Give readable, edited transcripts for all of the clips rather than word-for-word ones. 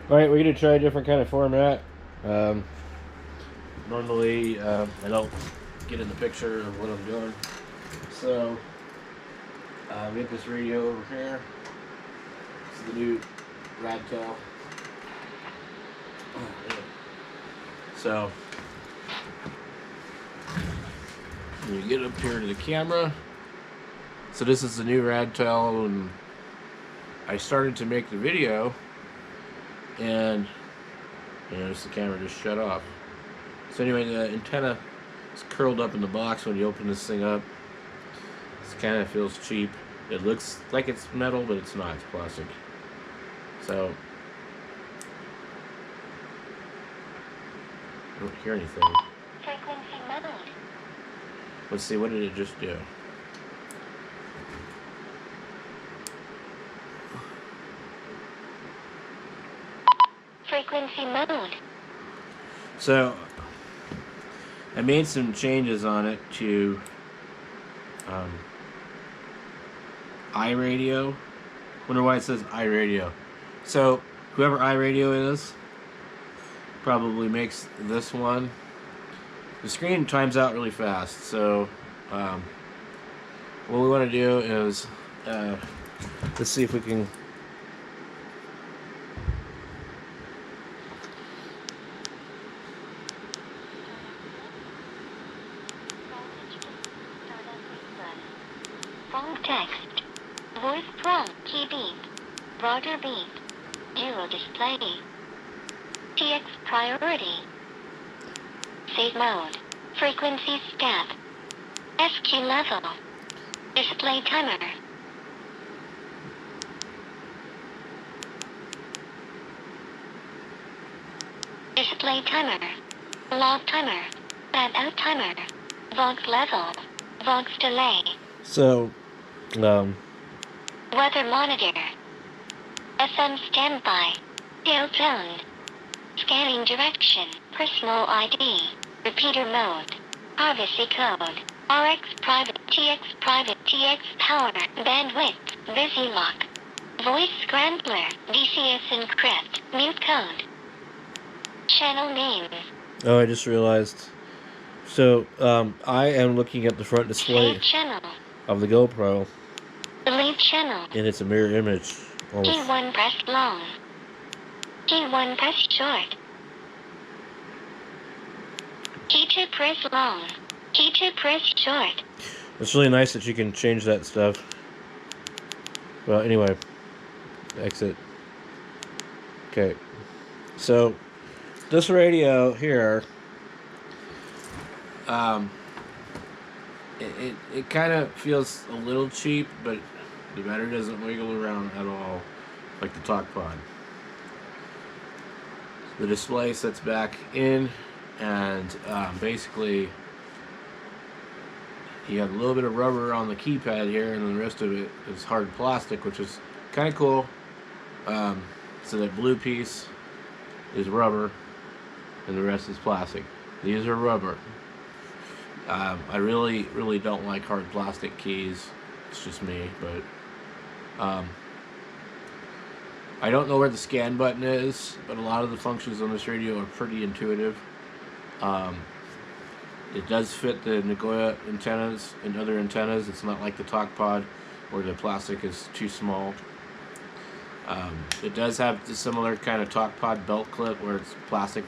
Alright, we're going to try a different kind of format. Normally, I don't get in the picture of what I'm doing. So, we have this radio over here. This is the new Radtel. So, when you get up here to the camera, so this is the new Radtel, and I started to make the video, and notice the camera just shut off. So anyway, the antenna is curled up in the box when you open this thing up. This kind of feels cheap. It looks like it's metal, but it's not. It's plastic. So I don't hear anything. Frequency mode. Let's see, what did it just do? Frequency mode. So I made some changes on it to iRadio. Wonder why it says iRadio. So whoever iRadio is probably makes this one. The screen times out really fast, so what we want to do is let's see if we can. Phone text. Voice prompt. Key beep. Broader beep. Dual display. TX priority. Save mode. Frequency step. SQ level. Display timer. Display timer. Log timer. Add out timer. Vox level. Vox delay. So Weather monitor. FM standby. Tail tone. Scanning direction. Personal ID. Repeater mode. Privacy code. RX private. TX power. Bandwidth. Busy lock. Voice scrambler. DCS encrypt. Mute code. Channel names. oh, I just realized. So I am looking at the front display Save channel. of the GoPro, Delete channel. and it's a mirror image. Almost. T1 press long. T1 press short. T2 press long. T2 press short. It's really nice that you can change that stuff. Well, anyway, exit. Okay, so this radio here, it kind of feels a little cheap, but the battery doesn't wiggle around at all like the talk pod. The display sits back in, and basically you have a little bit of rubber on the keypad here, and then the rest of it is hard plastic, which is kind of cool. So that blue piece is rubber, and the rest is plastic. These are rubber. I really don't like hard plastic keys. It's just me, but I don't know where the scan button is, but a lot of the functions on this radio are pretty intuitive. It does fit the Nagoya antennas and other antennas. It's not like the talk pod where the plastic is too small. It does have the similar kind of talk pod belt clip where it's plastic,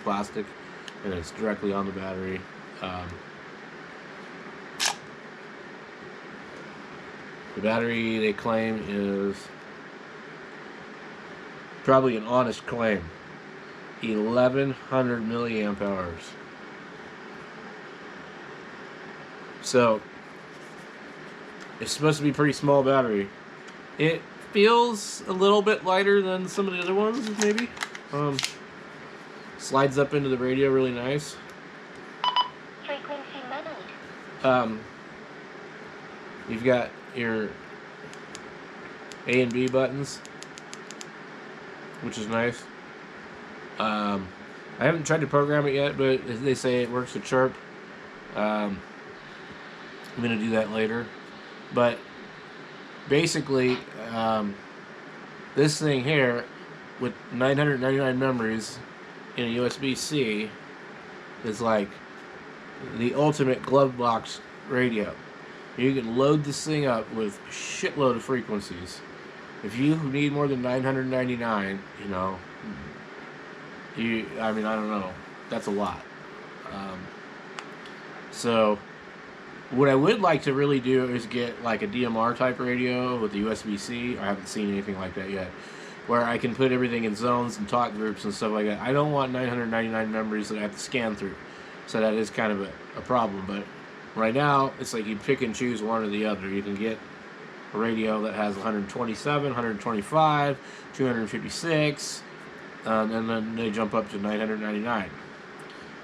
and it's directly on the battery. The battery, they claim, is probably an honest claim. 1100 milliamp hours. So it's supposed to be a pretty small battery. It feels a little bit lighter than some of the other ones, maybe. Slides up into the radio really nice. Frequency mode. You've got your A and B buttons, which is nice. I haven't tried to program it yet, but they say it works with chirp. I'm going to do that later. But basically, this thing here with 999 memories in a USB-C is like the ultimate glove box radio. You can load this thing up with a shitload of frequencies. If you need more than 999, you know, I mean, I don't know. That's a lot. So, what I would like to really do is get like a DMR type radio with the USB-C. I haven't seen anything like that yet, where I can put everything in zones and talk groups and stuff like that. I don't want 999 memories that I have to scan through. So that is kind of a problem. But right now, it's like you pick and choose one or the other. You can get a radio that has 127, 125, 256, and then they jump up to 999.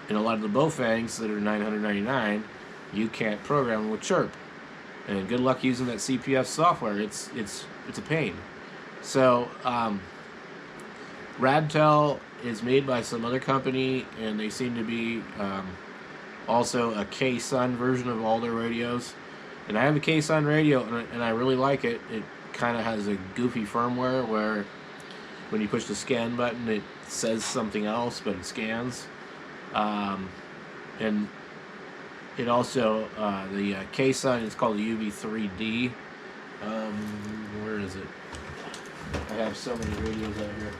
And a lot of the Baofangs that are 999, you can't program them with chirp. And good luck using that CPF software. It's a pain. So Radtel is made by some other company, and they seem to be also a K-Sun version of all their radios. And I have a K-Sun radio, and I really like it. It kind of has a goofy firmware where when you push the scan button, it says something else, but it scans. And it also, the K-Sun is called the UV3D. Where is it? I have so many radios out here.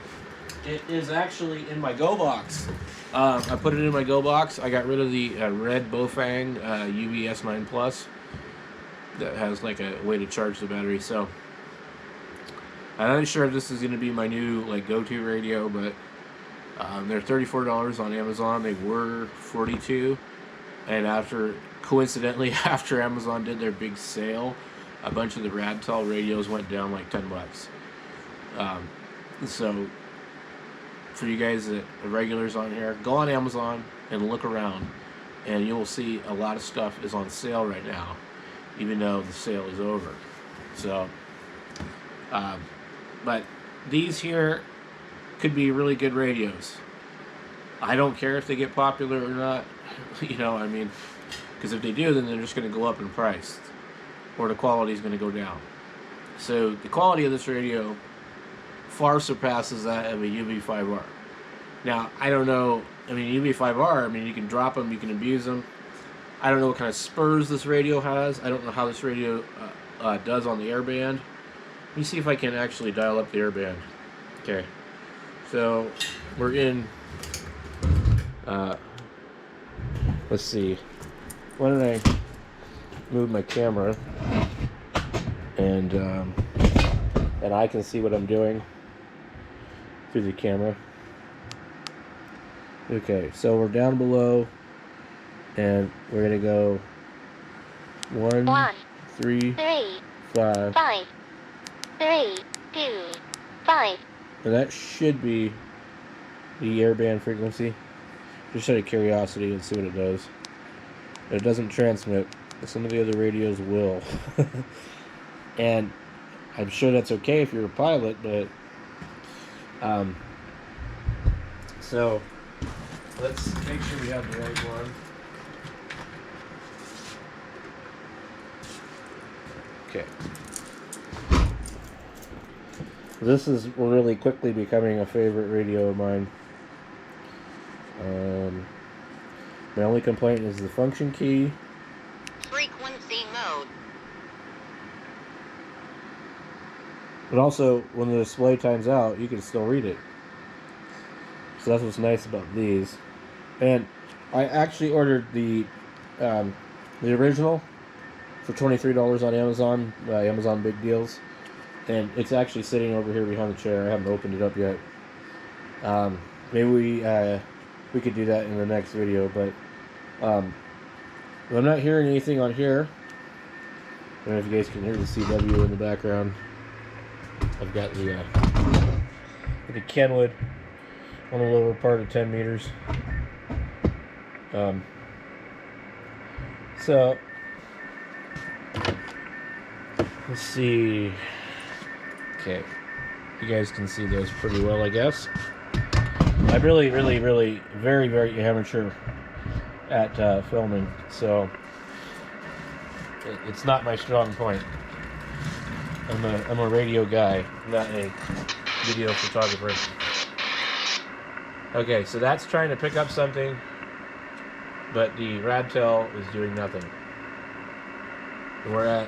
It is actually in my Go box. I put it in my Go box. I got rid of the red Baofeng UV-S9 Plus. That has like a way to charge the battery. So I'm not sure if this is going to be my new like go-to radio, but they're $34 on Amazon. They were $42, and coincidentally after Amazon did their big sale, a bunch of the Radtel radios went down like $10. So for you guys that are regulars on here, go on Amazon and look around, and you will see a lot of stuff is on sale right now, even though the sale is over. So, but these here could be really good radios. I don't care if they get popular or not, you know, I mean, because if they do, then they're just going to go up in price, or the quality is going to go down. So the quality of this radio far surpasses that of a UV5R. Now, I don't know, I mean, UV5R, I mean, you can drop them, you can abuse them. I don't know what kind of spurs this radio has. I don't know how this radio does on the airband. Let me see if I can actually dial up the airband. Okay. So, we're in, let's see. Why don't I move my camera and I can see what I'm doing through the camera. Okay, so we're down below, and we're gonna go 1, 3, 5, 3, 2, 5. and that should be the airband frequency. Just out of curiosity, let's see what it does. It doesn't transmit. Some of the other radios will. And I'm sure that's okay if you're a pilot, but so let's make sure we have the right one. Okay. This is really quickly becoming a favorite radio of mine. My only complaint is the function key. Frequency mode. But also, when the display times out, you can still read it. So that's what's nice about these. And I actually ordered the original for $23 on Amazon, Amazon Big Deals. And it's actually sitting over here behind the chair. I haven't opened it up yet. Maybe we could do that in the next video, but I'm not hearing anything on here. I don't know if you guys can hear the CW in the background. I've got the Kenwood on the lower part of 10 meters. So let's see. Okay, you guys can see those pretty well, I guess. I'm really very amateur at filming, so it's not my strong point. I'm a radio guy, not a video photographer. Okay, so that's trying to pick up something, but the Radtel is doing nothing. We're at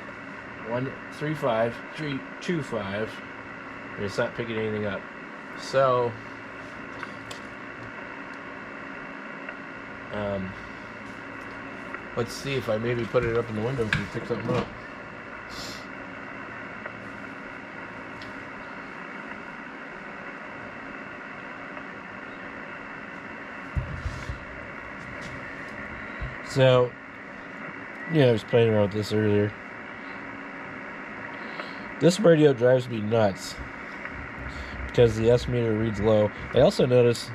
135.325, and it's not picking anything up. So, let's see if I maybe put it up in the window and pick something up. So, yeah, I was playing around with this earlier. This radio drives me nuts because the S meter reads low. I also notice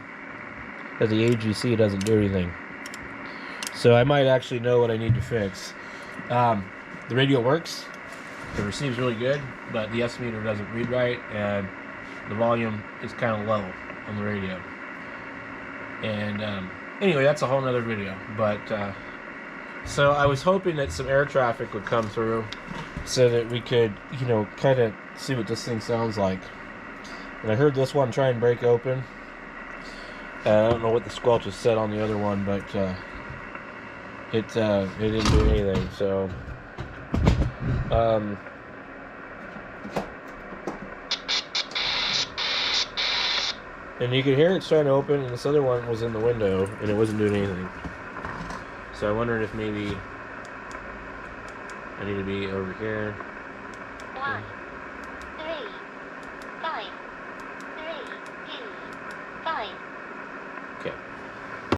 that the AGC doesn't do anything. So I might actually know what I need to fix. The radio works. It receives really good, but the S meter doesn't read right, and the volume is kind of low on the radio. And anyway, that's a whole nother video. But so I was hoping that some air traffic would come through so that we could, you know, kind of see what this thing sounds like. And I heard this one try and break open. I don't know what the squelch is set on the other one, but it didn't do anything. So and you could hear it trying to open, and this other one was in the window, and it wasn't doing anything. So I wondered if maybe I need to be over here. One.